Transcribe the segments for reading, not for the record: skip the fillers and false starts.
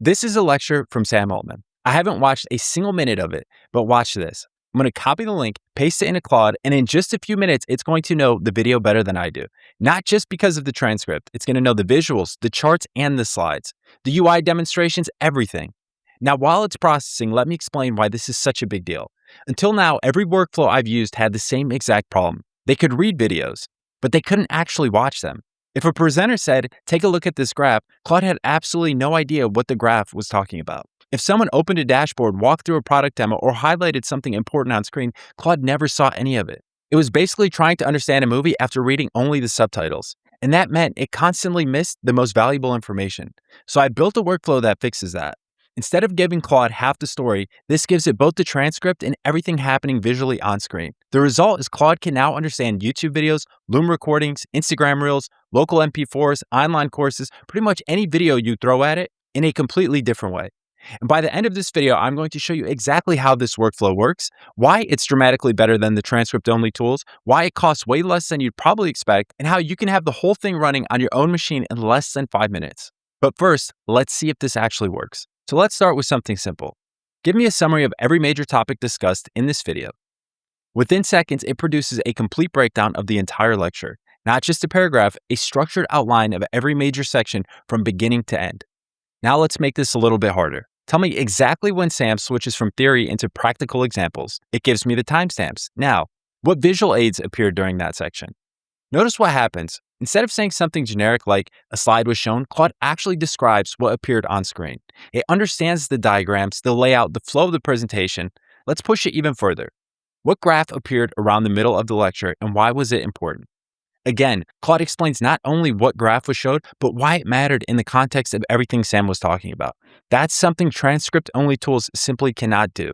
This is a lecture from Sam Altman. I haven't watched a single minute of it, but watch this. I'm going to copy the link, paste it into Claude, and in just a few minutes, it's going to know the video better than I do. Not just because of the transcript, it's going to know the visuals, the charts, and the slides, the UI demonstrations, everything. Now, while it's processing, let me explain why this is such a big deal. Until now, every workflow I've used had the same exact problem. They could read videos, but they couldn't actually watch them. If a presenter said, take a look at this graph, Claude had absolutely no idea what the graph was talking about. If someone opened a dashboard, walked through a product demo, or highlighted something important on screen, Claude never saw any of it. It was basically trying to understand a movie after reading only the subtitles. And that meant it constantly missed the most valuable information. So I built a workflow that fixes that. Instead of giving Claude half the story, this gives it both the transcript and everything happening visually on screen. The result is Claude can now understand YouTube videos, Loom recordings, Instagram Reels, local MP4s, online courses, pretty much any video you throw at it in a completely different way. And by the end of this video, I'm going to show you exactly how this workflow works, why it's dramatically better than the transcript-only tools, why it costs way less than you'd probably expect, and how you can have the whole thing running on your own machine in less than 5 minutes. But first, let's see if this actually works. So let's start with something simple. Give me a summary of every major topic discussed in this video. Within seconds, it produces a complete breakdown of the entire lecture, not just a paragraph, a structured outline of every major section from beginning to end. Now let's make this a little bit harder. Tell me exactly when Sam switches from theory into practical examples. It gives me the timestamps. Now, what visual aids appeared during that section? Notice what happens. Instead of saying something generic like a slide was shown, Claude actually describes what appeared on screen. It understands the diagrams, the layout, the flow of the presentation. Let's push it even further. What graph appeared around the middle of the lecture and why was it important? Again, Claude explains not only what graph was showed, but why it mattered in the context of everything Sam was talking about. That's something transcript-only tools simply cannot do,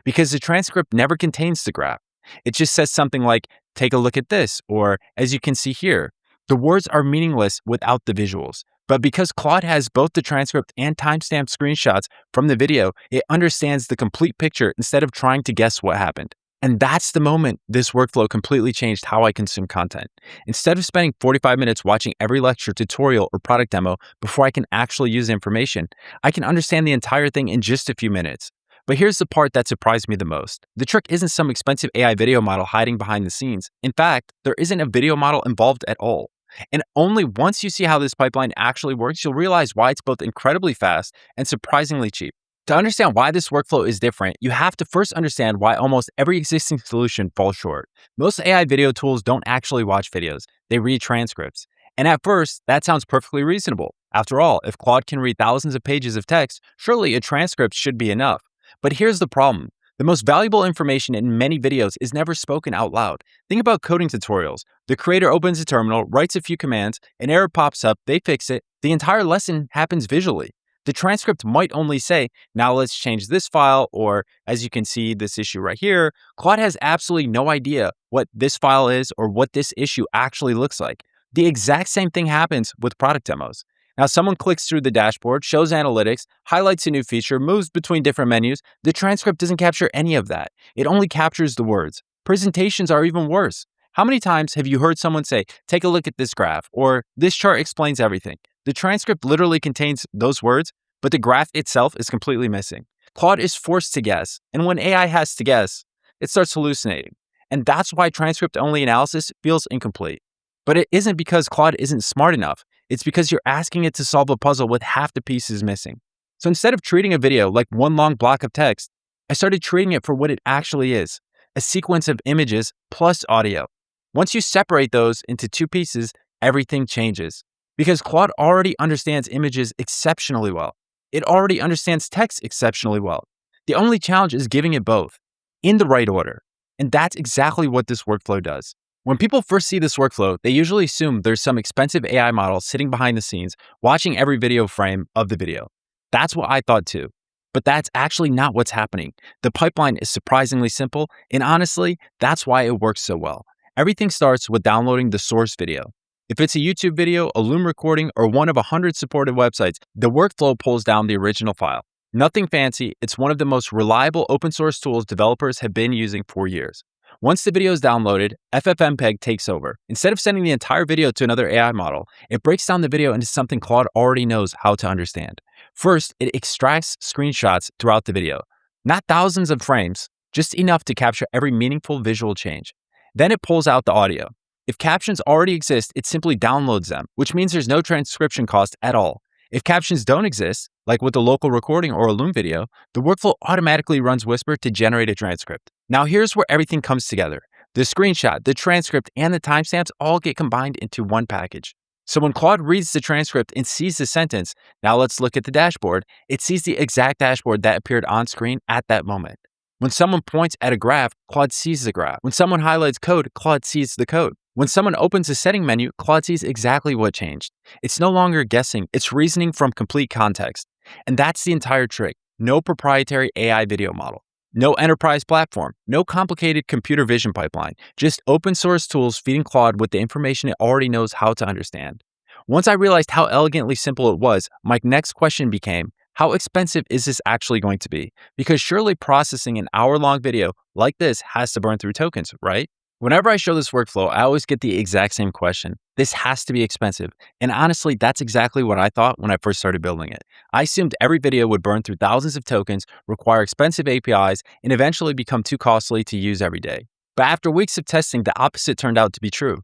because the transcript never contains the graph. It just says something like, take a look at this, or as you can see here. The words are meaningless without the visuals. But because Claude has both the transcript and timestamp screenshots from the video, it understands the complete picture instead of trying to guess what happened. And that's the moment this workflow completely changed how I consume content. Instead of spending 45 minutes watching every lecture, tutorial, or product demo before I can actually use the information, I can understand the entire thing in just a few minutes. But here's the part that surprised me the most. The trick isn't some expensive AI video model hiding behind the scenes. In fact, there isn't a video model involved at all. And only once you see how this pipeline actually works, you'll realize why it's both incredibly fast and surprisingly cheap. To understand why this workflow is different, you have to first understand why almost every existing solution falls short. Most AI video tools don't actually watch videos, they read transcripts. And at first, that sounds perfectly reasonable. After all, if Claude can read thousands of pages of text, surely a transcript should be enough. But here's the problem. The most valuable information in many videos is never spoken out loud. Think about coding tutorials. The creator opens a terminal, writes a few commands, an error pops up, they fix it. The entire lesson happens visually. The transcript might only say, now let's change this file, or as you can see, this issue right here. Claude has absolutely no idea what this file is or what this issue actually looks like. The exact same thing happens with product demos. Now, someone clicks through the dashboard, shows analytics, highlights a new feature, moves between different menus. The transcript doesn't capture any of that. It only captures the words. Presentations are even worse. How many times have you heard someone say, take a look at this graph, or this chart explains everything? The transcript literally contains those words, but the graph itself is completely missing. Claude is forced to guess, and when AI has to guess, it starts hallucinating. And that's why transcript-only analysis feels incomplete. But it isn't because Claude isn't smart enough. It's because you're asking it to solve a puzzle with half the pieces missing. So instead of treating a video like one long block of text, I started treating it for what it actually is, a sequence of images plus audio. Once you separate those into two pieces, everything changes. Because Claude already understands images exceptionally well. It already understands text exceptionally well. The only challenge is giving it both, in the right order. And that's exactly what this workflow does. When people first see this workflow, they usually assume there's some expensive AI model sitting behind the scenes, watching every video frame of the video. That's what I thought too. But that's actually not what's happening. The pipeline is surprisingly simple, and honestly, that's why it works so well. Everything starts with downloading the source video. If it's a YouTube video, a Loom recording, or one of 100 supported websites, the workflow pulls down the original file. Nothing fancy, it's one of the most reliable open source tools developers have been using for years. Once the video is downloaded, FFmpeg takes over. Instead of sending the entire video to another AI model, it breaks down the video into something Claude already knows how to understand. First, it extracts screenshots throughout the video. Not thousands of frames, just enough to capture every meaningful visual change. Then it pulls out the audio. If captions already exist, it simply downloads them, which means there's no transcription cost at all. If captions don't exist, like with a local recording or a Loom video, the workflow automatically runs Whisper to generate a transcript. Now here's where everything comes together. The screenshot, the transcript, and the timestamps all get combined into one package. So when Claude reads the transcript and sees the sentence, now let's look at the dashboard, it sees the exact dashboard that appeared on screen at that moment. When someone points at a graph, Claude sees the graph. When someone highlights code, Claude sees the code. When someone opens a setting menu, Claude sees exactly what changed. It's no longer guessing, it's reasoning from complete context. And that's the entire trick. No proprietary AI video model. No enterprise platform, no complicated computer vision pipeline, just open source tools feeding Claude with the information it already knows how to understand. Once I realized how elegantly simple it was, my next question became, how expensive is this actually going to be? Because surely processing an hour-long video like this has to burn through tokens, right? Whenever I show this workflow, I always get the exact same question. This has to be expensive. And honestly, that's exactly what I thought when I first started building it. I assumed every video would burn through thousands of tokens, require expensive APIs, and eventually become too costly to use every day. But after weeks of testing, the opposite turned out to be true.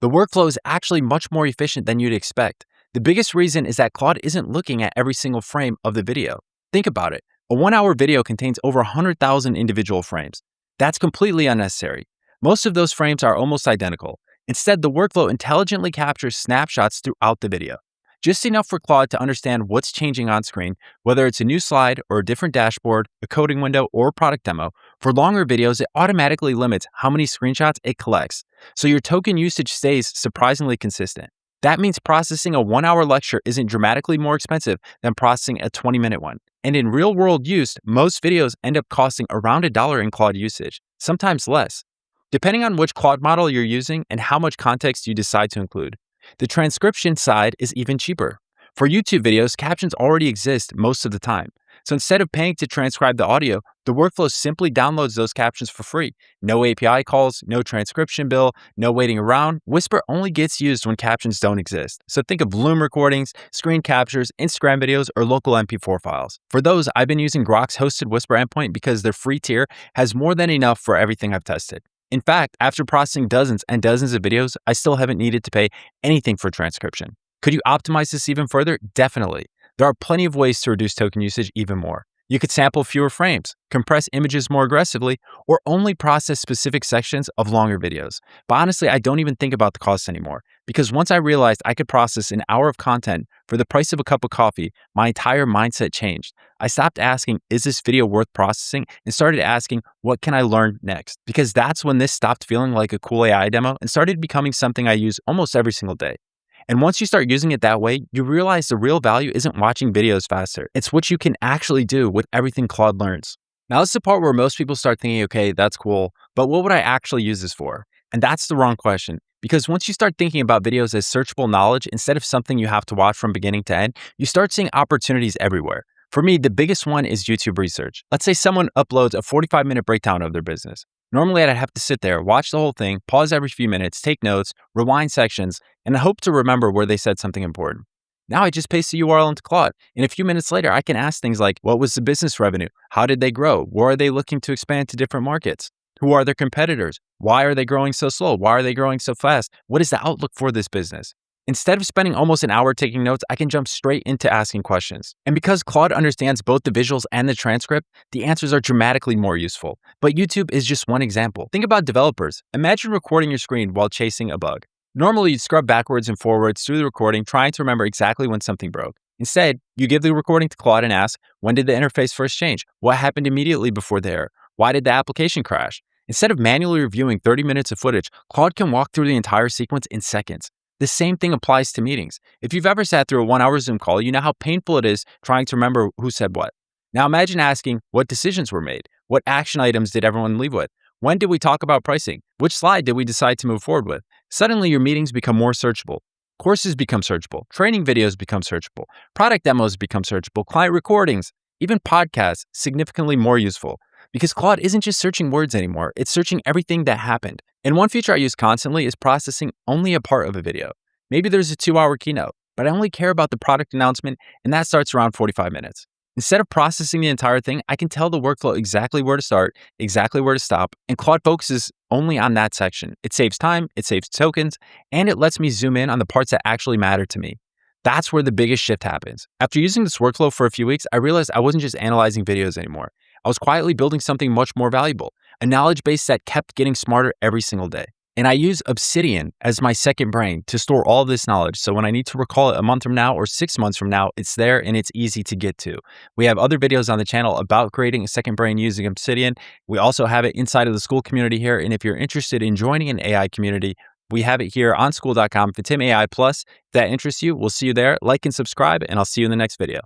The workflow is actually much more efficient than you'd expect. The biggest reason is that Claude isn't looking at every single frame of the video. Think about it. A 1-hour video contains over 100,000 individual frames. That's completely unnecessary. Most of those frames are almost identical. Instead, the workflow intelligently captures snapshots throughout the video. Just enough for Claude to understand what's changing on screen, whether it's a new slide or a different dashboard, a coding window, or a product demo. For longer videos, it automatically limits how many screenshots it collects, so your token usage stays surprisingly consistent. That means processing a 1-hour lecture isn't dramatically more expensive than processing a 20-minute one. And in real-world use, most videos end up costing around $1 in Claude usage, sometimes less, depending on which Claude model you're using and how much context you decide to include. The transcription side is even cheaper. For YouTube videos, captions already exist most of the time. So instead of paying to transcribe the audio, the workflow simply downloads those captions for free. No API calls, no transcription bill, no waiting around. Whisper only gets used when captions don't exist. So think of Loom recordings, screen captures, Instagram videos, or local MP4 files. For those, I've been using Grok's hosted Whisper endpoint because their free tier has more than enough for everything I've tested. In fact, after processing dozens and dozens of videos, I still haven't needed to pay anything for transcription. Could you optimize this even further? Definitely. There are plenty of ways to reduce token usage even more. You could sample fewer frames, compress images more aggressively, or only process specific sections of longer videos. But honestly, I don't even think about the cost anymore, because once I realized I could process an hour of content for the price of a cup of coffee, my entire mindset changed. I stopped asking, is this video worth processing? And started asking, what can I learn next? Because that's when this stopped feeling like a cool AI demo and started becoming something I use almost every single day. And once you start using it that way, you realize the real value isn't watching videos faster. It's what you can actually do with everything Claude learns. Now, this is the part where most people start thinking, okay, that's cool, but what would I actually use this for? And that's the wrong question. Because once you start thinking about videos as searchable knowledge instead of something you have to watch from beginning to end, you start seeing opportunities everywhere. For me, the biggest one is YouTube research. Let's say someone uploads a 45-minute breakdown of their business. Normally, I'd have to sit there, watch the whole thing, pause every few minutes, take notes, rewind sections, and hope to remember where they said something important. Now I just paste the URL into Claude. And a few minutes later, I can ask things like, what was the business revenue? How did they grow? Where are they looking to expand to different markets? Who are their competitors? Why are they growing so slow? Why are they growing so fast? What is the outlook for this business? Instead of spending almost an hour taking notes, I can jump straight into asking questions. And because Claude understands both the visuals and the transcript, the answers are dramatically more useful. But YouTube is just one example. Think about developers. Imagine recording your screen while chasing a bug. Normally, you'd scrub backwards and forwards through the recording, trying to remember exactly when something broke. Instead, you give the recording to Claude and ask, when did the interface first change? What happened immediately before the error? Why did the application crash? Instead of manually reviewing 30 minutes of footage, Claude can walk through the entire sequence in seconds. The same thing applies to meetings. If you've ever sat through a 1-hour Zoom call, you know how painful it is trying to remember who said what. Now imagine asking what decisions were made. What action items did everyone leave with? When did we talk about pricing? Which slide did we decide to move forward with? Suddenly your meetings become more searchable. Courses become searchable. Training videos become searchable. Product demos become searchable. Client recordings, even podcasts, significantly more useful. Because Claude isn't just searching words anymore, it's searching everything that happened. And one feature I use constantly is processing only a part of a video. Maybe there's a 2-hour keynote. but I only care about the product announcement, and that starts around 45 minutes. Instead of processing the entire thing, I can tell the workflow exactly where to start, exactly where to stop, and Claude focuses only on that section. It saves time, it saves tokens, and it lets me zoom in on the parts that actually matter to me. That's where the biggest shift happens. After using this workflow for a few weeks, I realized I wasn't just analyzing videos anymore. I was quietly building something much more valuable, a knowledge base that kept getting smarter every single day. And I use Obsidian as my second brain to store all this knowledge. So when I need to recall it a month from now or 6 months from now, it's there and it's easy to get to. We have other videos on the channel about creating a second brain using Obsidian. We also have it inside of the Skool community here. And if you're interested in joining an AI community, we have it here on Skool.com, FFmpeg Plus. If that interests you, we'll see you there. Like and subscribe, and I'll see you in the next video.